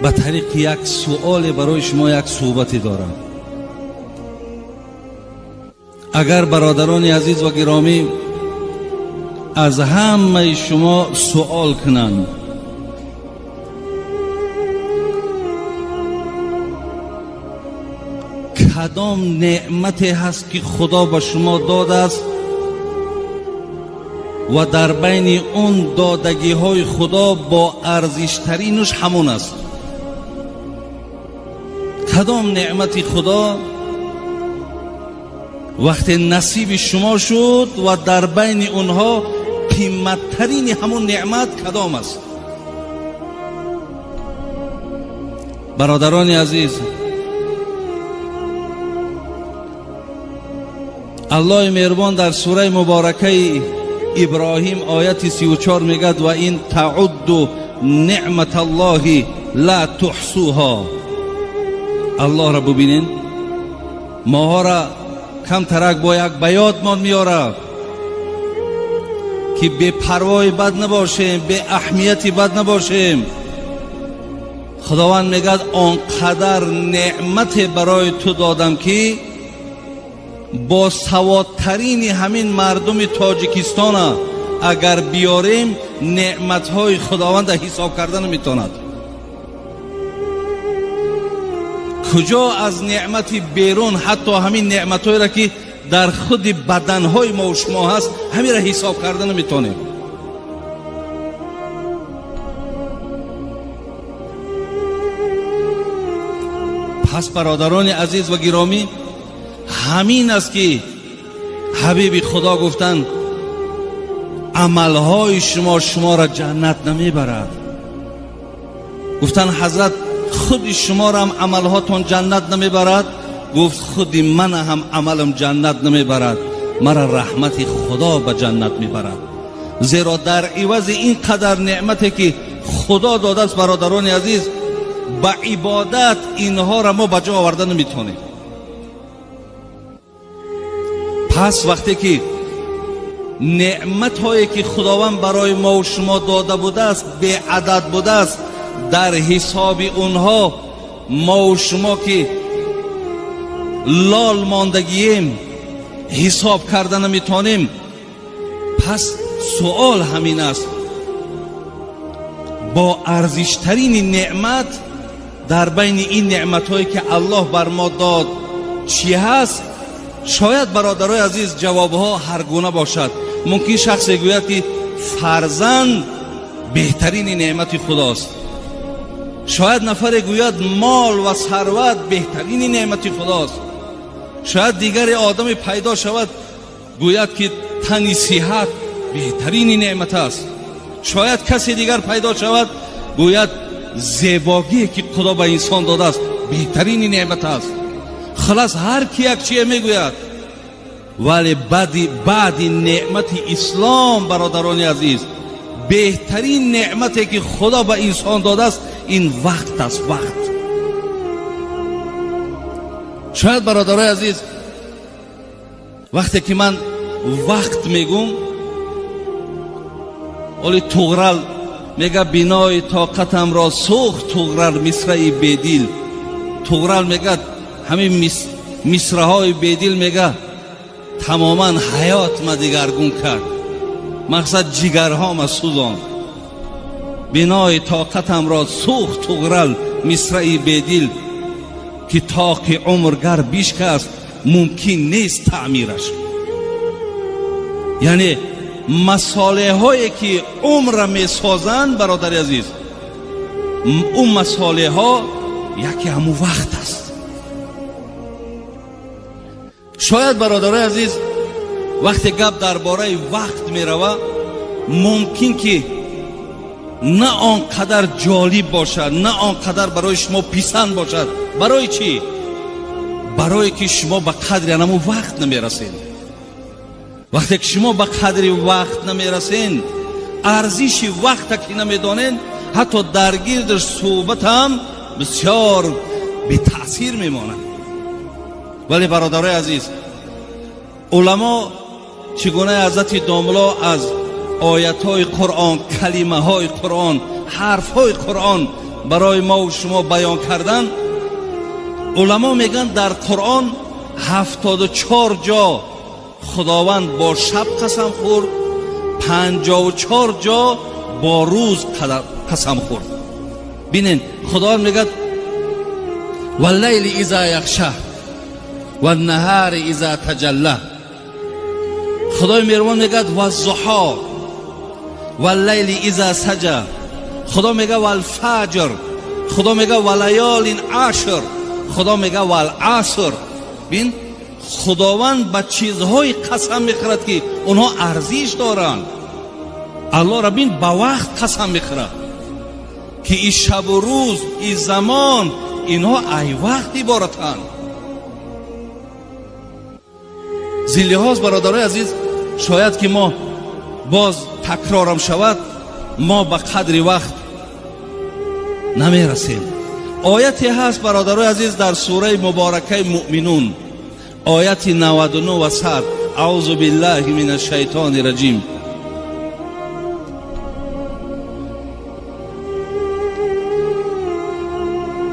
به طریق یک سؤال برای شما یک صحبتی دارم. اگر برادران عزیز و گرامی از همه شما سؤال کنند کدام نعمتی هست که خدا به شما داده است و در بین اون دادگی های خدا با ارزشترینش همون است، کدام نعمت خدا وقتی نصیب شما شد و در بین اونها قیمتترین همون نعمت کدام است؟ برادران عزیز، الله مهربان در سوره مبارکه ابراهیم آیت 34 میگد و این تعد نعمت الله لا تحصوها. الله را ببینین، ماها را کم ترک با یک بیاد ما میاره که به پروای بد نباشیم، به اهمیتی بد نباشیم. خداوند میگد آنقدر نعمت برای تو دادم که با سوادترین همین مردم تاجیکستان اگر بیاریم نعمتهای خداوند حساب کردن نمیتواند. کجا از نعمت بیرون حتی همین نعمتهایی را که در خود بدنهای ما و شما هست همین را حساب کردن نمیتونیم. پس برادران عزیز و گرامی، همین است که حبیب خدا گفتند عملهای شما را جنت نمیبرد. گفتن حضرت خود شما را هم عملهاتون جنت نمیبرد؟ گفت خود من هم عملم جنت نمیبرد، مرا رحمت خدا به جنت میبرد. زیرا در عوض این قدر نعمتی که خدا داده است برادران عزیز، با عبادت اینها را ما به جا آوردن نمیتونیم. پس وقتی که نعمت هایی که خداوند برای ما و شما داده بوده است به عدد بوده است، در حساب اونها ما و شما که لال ماندگیم حساب کردن نمیتونیم. پس سوال همین است، با ارزشترین نعمت در بین این نعمت هایی که الله بر ما داد چی هست؟ شاید برادرای عزیز جوابها هر گونه باشد. ممکن شخص گوید که فرزند بهترین نعمت خداست، شاید نفر گوید مال و ثروت بهترین نعمت خداست، شاید دیگر آدم پیدا شود گوید که تن صحت بهترین نعمت است، شاید کسی دیگر پیدا شود گوید زیبایی که خدا به انسان داده است بهترین نعمت است. خلاص هر کی یک چیه میگوید، ولی بعد نعمت اسلام برادران عزیز بهترین نعمتی که خدا به انسان داده است این وقت است. وقت. شاید برادران عزیز وقتی که من وقت میگم، ولی توغرل میگه بینای طاقتم را سوخت توغرل مصرعی بیدیل. توغرل میگه همین مصرهای بیدیل میگه تماما حیات ما دیگرگون کرد، مقصد جگرها ما سوزان. بینای طاقتم را سوخت توغرل مصرعی بیدیل که طاق عمرگر بیشکست ممکن نیست تعمیرش. یعنی مساله هایی که عمر می سازند برادر عزیز، اون مساله ها یکی همون وقت است. شاید برادر عزیز وقتی گپ درباره وقت می روه ممکن که نه آنقدر جالب باشد، نه آنقدر برای شما پسند باشد. برای چی؟ برای که شما به قدر همون وقت نمی رسید. وقتی که شما به قدر وقت نمی رسید، ارزش وقت که نمی دانید، حتی در گرد صحبت هم بسیار بی تأثیر می ماند. ولی برادرای عزیز، علما چگونه حضرت داملا از آیت های قرآن، کلمه های قرآن، حرف های قرآن برای ما و شما بیان کردن، علما میگن در قرآن 74 جا خداوند با شب قسم خورد، 54 جا با روز قسم خورد. ببینید خداوند میگه واللیل اذا یغشی والنهار اذا تجلی. خدای مهربان میگه والضحی واللیل اذا سجی. خدا میگه والفجر. خدا میگه ولیال عشر. خدا میگه والعصر. ببین خداوند به چیزهای قسم میخورد که اونها ارزش دارند. الله را ببین به وقت قسم میخورد که این شب و روز، این زمان، اینها ای وقت عبارتند. زین لحاظ برادرای عزیز، شاید که ما باز تکرارم شود، ما به قدر وقت نمیرسیم. آیتی هست برادرای عزیز در سوره مبارکه مؤمنون، آیت 99 و 100. اعوذ بالله من الشیطان الرجیم.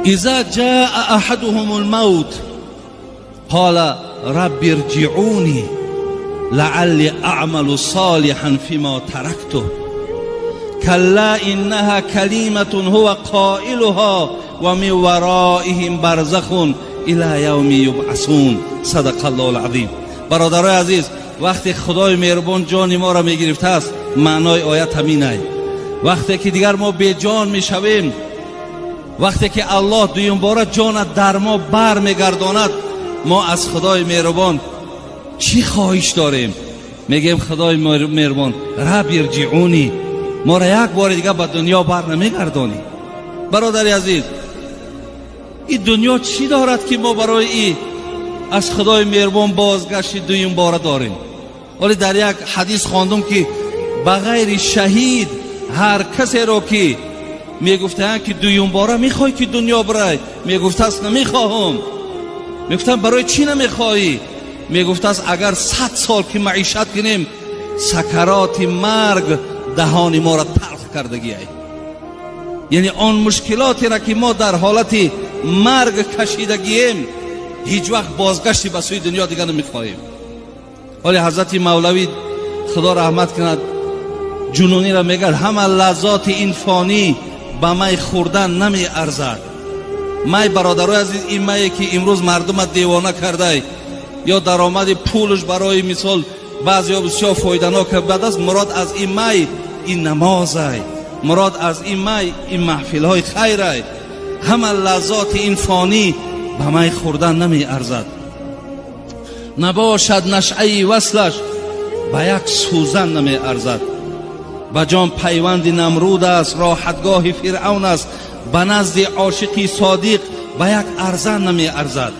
اذا جاء احدهم الموت قال رب ارجعوني لعلی اعمل صالحا فيما تركته كلا انها كلمة هو قائلها ومن ورائهم برزخ الى یوم یبعثون. صدق الله العظیم. برادرای عزیز، وقتی خدای مهربان جان ما را میگرفته است، معنای آیت همین است. وقتی که دیگر ما بی جان میشویم، وقتی که الله دویم بار جان در ما بر میگرداند، ما از خدای مهربان چی خواهش داریم؟ میگیم خدای مهربان رب ارجعونی، ما را یک بار دیگه به دنیا بر نمیگردانی. برادر عزیز، این دنیا چی دارد که ما برای این از خدای مهربان بازگشت دویم بار داریم؟ ولی در یک حدیث خواندم که بغیر شهید هر کسی رو که میگفتن که دویم باره میخوای که دنیا برای، میگفته است نمیخواهم. میگفتن برای چی نمیخوایی؟ میگفته است اگر 100 سال که معیشت کنیم، سکرات مرگ دهان ما را تلخ کردگی ای. یعنی آن مشکلاتی را که ما در حالت مرگ کشیدگیم، هیچ وقت بازگشتی به سوی دنیا دیگر نمیخواهیم. ولی حضرت مولوی خدا رحمت کند جنونی را میگه همه لذات این فانی به می خوردن نمی ارزد. می برادرای عزیز، این می که امروز مردم دیوانه کرده یا درآمد پولش برای مثال بعضیا بسیار فایده‌ناک بعد از مراد از این می این نماز است، مراد از این می این محفل های خیر است. همه لذات این فانی به می خوردن نمی ارزد. نباشد نشعه وصلش به یک سوزن نمی ارزد. به جان پیوند نمرود است، راحتگاه فرعون است، به نزد عاشقی صادق به یک ارزن نمی ارزد.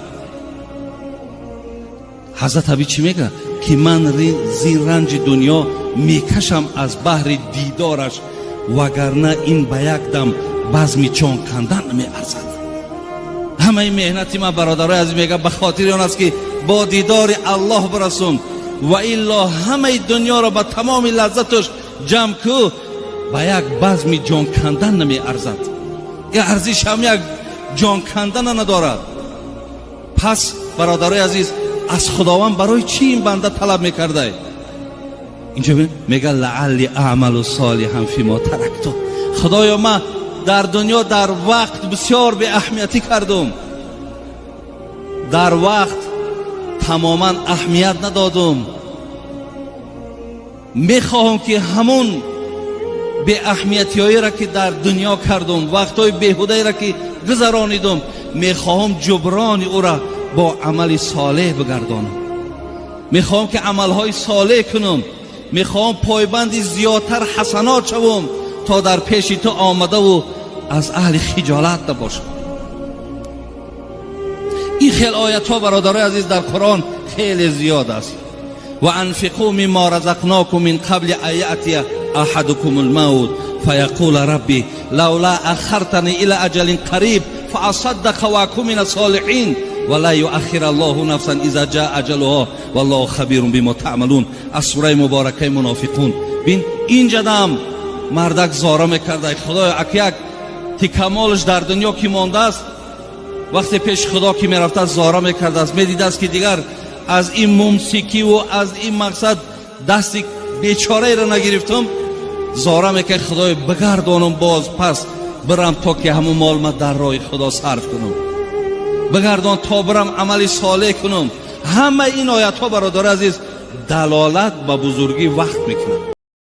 حضرت عبی چی میگه؟ که من زین رنج دنیا میکشم از بحر دیدارش، وگرنه این به یک دم بزمی چون کندن نمی ارزد. همه این مهنتی ما برادرای عزیز میگه به خاطر آن است که با دیدار الله برسون، و الا همه دنیا را با تمام لذتش جمع کو به یک بزمی جان کندن نمی ارزد. این ارزش هم یک جان کندن ندارد. پس برادرای عزیز، از خداوند برای چی این بنده طلب میکرده؟ اینجا میگه لعلی اعمل صالحا فیما ترکت. خدایا من در دنیا در وقت بسیار به اهمیتی کردم، در وقت تماما اهمیت ندادم. میخواهم که همون به اهمیتی هایی را که در دنیا کردم، وقت های بیهوده را که گذرانیدم، میخواهم جبران او را با عمل صالح بگردانم. میخواهم که عمل های صالح کنم. میخواهم پایبند زیادتر حسنات شوم تا در پیش تو آمده و از اهل خجالت نباشم. این خیلی آیت ها برادرای عزیز در قرآن خیلی زیاد است. و انفقوا مما رزقناکم من قبل ان یأتی احدکم الموت فیقول ربی لولا اخرتنی الى اجل قریب فاصدق واکن من الصالحین ولا یؤخر الله نفسا اذا جاء اجلها والله خبیر بما تعملون. از سوره مبارکه منافقون. بین اینجا دم مردک زاره میکرده خدایا یک که کمالش در دنیا که مانده است، وقتی پیش خدا که میرفته است زاره میکرده است، میدیده است که دیگر از این موسیقی و از این مقصد دست بیچاره را نگرفتم، زاره میکرد خدای بگردانم باز پس برم تا که همون مال ما در راه خدا صرف کنم، بگردان تا برم عمل صالح کنم. همه این آیت ها برادر عزیز دلالت به بزرگی وقت میکنند.